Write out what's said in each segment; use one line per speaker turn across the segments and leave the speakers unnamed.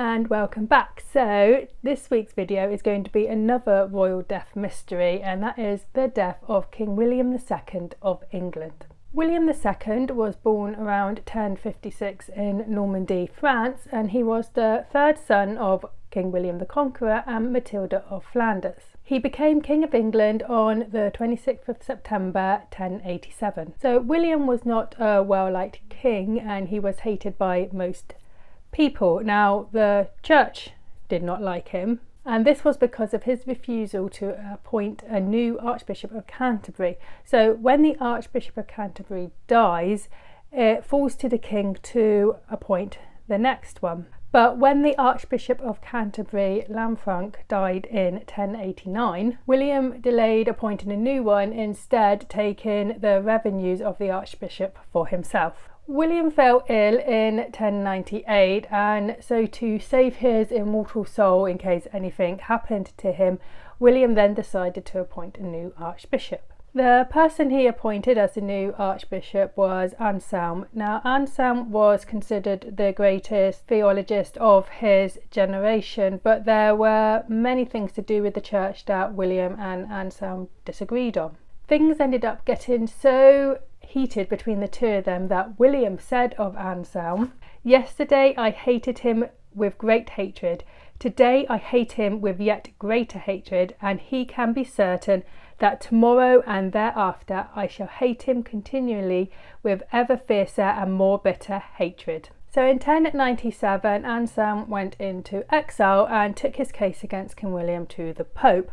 and welcome back. So this week's video is going to be another royal death mystery, and that is the death of King William II of England. William II was born around 1056 in Normandy, France, and he was the third son of King William the Conqueror and Matilda of Flanders. He became King of England on the 26th of September 1087. So William was not a well-liked king, and he was hated by most people. Now, the church did not like him, and this was because of his refusal to appoint a new Archbishop of Canterbury. So when the Archbishop of Canterbury dies, it falls to the king to appoint the next one. But when the Archbishop of Canterbury, Lanfranc, died in 1089, William delayed appointing a new one, instead taking the revenues of the Archbishop for himself. William fell ill in 1098, and so to save his immortal soul in case anything happened to him, William then decided to appoint a new archbishop. The person he appointed as the new archbishop was Anselm. Now, Anselm was considered the greatest theologist of his generation, but there were many things to do with the church that William and Anselm disagreed on. Things ended up getting so heated between the two of them that William said of Anselm, "Yesterday I hated him with great hatred. Today I hate him with yet greater hatred, and he can be certain that tomorrow and thereafter I shall hate him continually with ever fiercer and more bitter hatred." So in 1097, Anselm went into exile and took his case against King William to the Pope.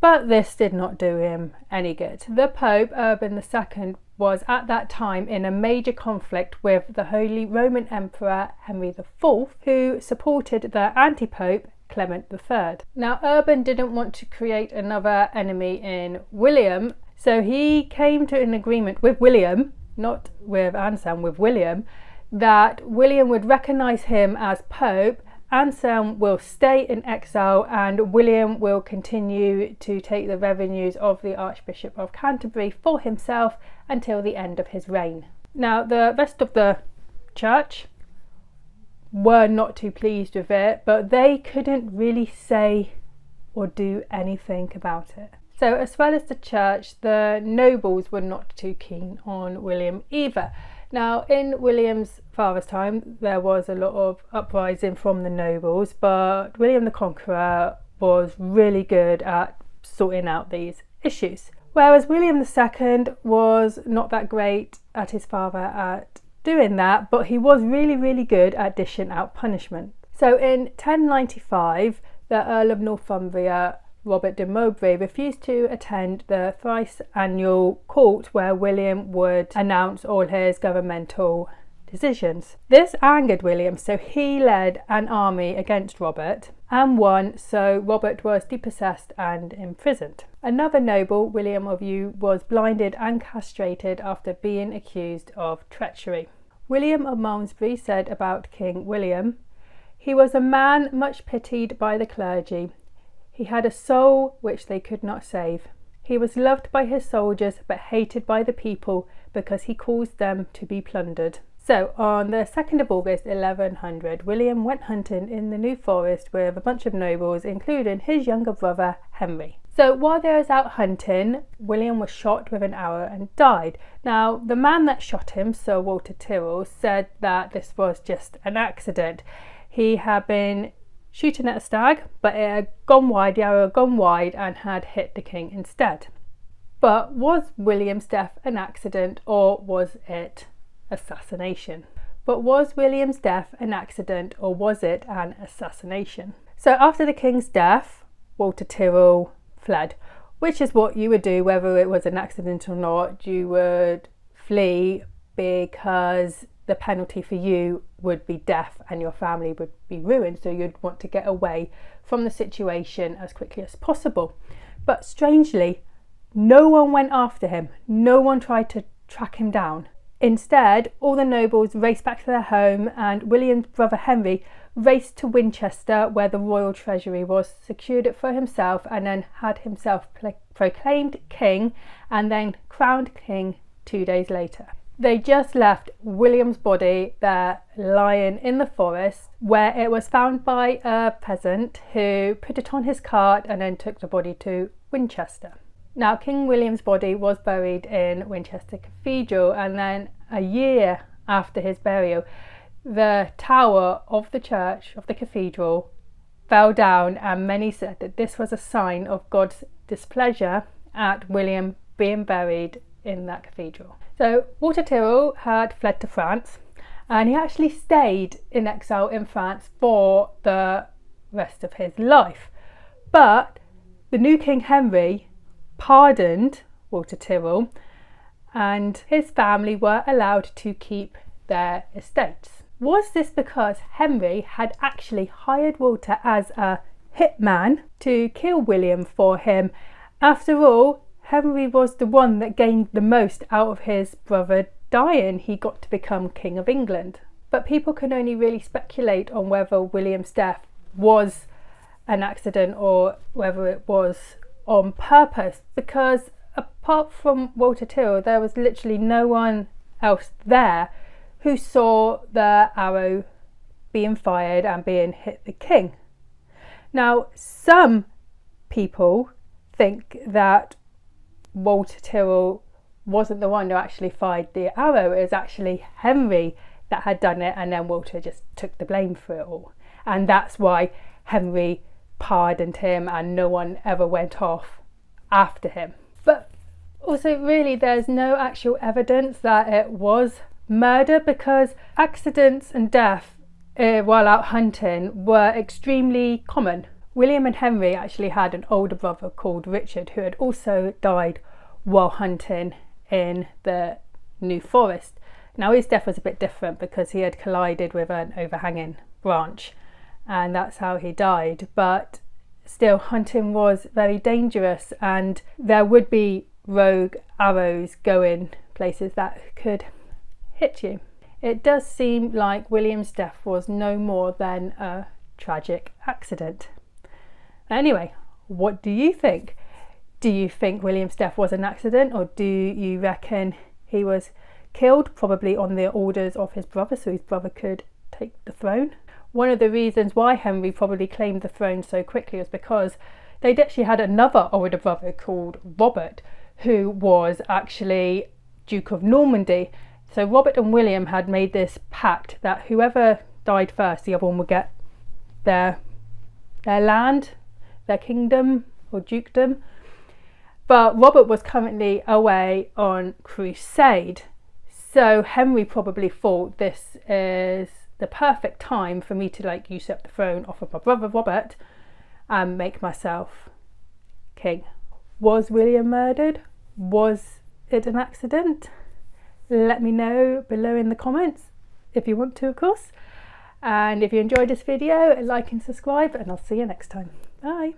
But this did not do him any good. The Pope, Urban II, was at that time in a major conflict with the Holy Roman Emperor Henry IV, who supported the anti-pope Clement III. Now, Urban didn't want to create another enemy in William, so he came to an agreement with William, not with Anselm, with William, that William would recognise him as Pope, Anselm will stay in exile, and William will continue to take the revenues of the Archbishop of Canterbury for himself until the end of his reign. Now, the rest of the church were not too pleased with it, but they couldn't really say or do anything about it. So as well as the church, the nobles were not too keen on William either. Now, in William's father's time, there was a lot of uprising from the nobles, but William the Conqueror was really good at sorting out these issues. Whereas William II was not that great at his father at doing that, but he was really good at dishing out punishment. So in 1095, the Earl of Northumbria, Robert de Mowbray, refused to attend the thrice annual court where William would announce all his governmental decisions. This angered William, so he led an army against Robert and won, so Robert was depossessed and imprisoned. Another noble, William of Yu, was blinded and castrated after being accused of treachery. William of Malmesbury said about King William, "He was a man much pitied by the clergy. He had a soul which they could not save. He was loved by his soldiers but hated by the people because he caused them to be plundered." So on the 2nd of August 1100, William went hunting in the New Forest with a bunch of nobles, including his younger brother Henry. So while they was out hunting, William was shot with an arrow and died. Now, the man that shot him, Sir Walter Tyrrell, said that this was just an accident. He had been shooting at a stag, but it had gone wide, the arrow had gone wide and had hit the king instead. But was William's death an accident, or was it assassination? But was William's death an accident, or was it an assassination? So after the king's death, Walter Tyrrell fled, which is what you would do whether it was an accident or not. You would flee because the penalty for you would be death and your family would be ruined, so you'd want to get away from the situation as quickly as possible. But strangely, no one went after him. No one tried to track him down. Instead, all the nobles raced back to their home, and William's brother Henry raced to Winchester, where the royal treasury was, secured it for himself, and then had himself proclaimed king and then crowned king 2 days later. They just left William's body there lying in the forest, where it was found by a peasant who put it on his cart and then took the body to Winchester. Now, King William's body was buried in Winchester Cathedral, and then a year after his burial, the tower of the church, of the cathedral, fell down, and many said that this was a sign of God's displeasure at William being buried in that cathedral. So Walter Tyrrell had fled to France, and he actually stayed in exile in France for the rest of his life. But the new King Henry pardoned Walter Tyrrell, and his family were allowed to keep their estates. Was this because Henry had actually hired Walter as a hitman to kill William for him? After all, Henry was the one that gained the most out of his brother dying. He got to become King of England. But people can only really speculate on whether William's death was an accident or whether it was on purpose, because apart from Walter Tyrrell, there was literally no one else there who saw the arrow being fired and being hit the king. Now, some people think that Walter Tyrrell wasn't the one who actually fired the arrow. It was actually Henry that had done it, and then Walter just took the blame for it all. And that's why Henry pardoned him and no one ever went off after him. But also, really, there's no actual evidence that it was murder, because accidents and death while out hunting were extremely common. William and Henry actually had an older brother called Richard, who had also died while hunting in the New Forest. Now, his death was a bit different because he had collided with an overhanging branch, and that's how he died. But still, hunting was very dangerous, and there would be rogue arrows going places that could hit you. It does seem like William's death was no more than a tragic accident. Anyway, what do you think? Do you think William's death was an accident, or do you reckon he was killed, probably on the orders of his brother, so his brother could take the throne? One of the reasons why Henry probably claimed the throne so quickly was because they'd actually had another older brother called Robert, who was actually Duke of Normandy. So Robert and William had made this pact that whoever died first, the other one would get their land, their kingdom or dukedom. But Robert was currently away on crusade, so Henry probably thought this is the perfect time for me to usurp the throne off of my brother Robert and make myself king. Was William murdered? Was it an accident? Let me know below in the comments if you want to, of course. And if you enjoyed this video, like and subscribe, and I'll see you next time. Bye.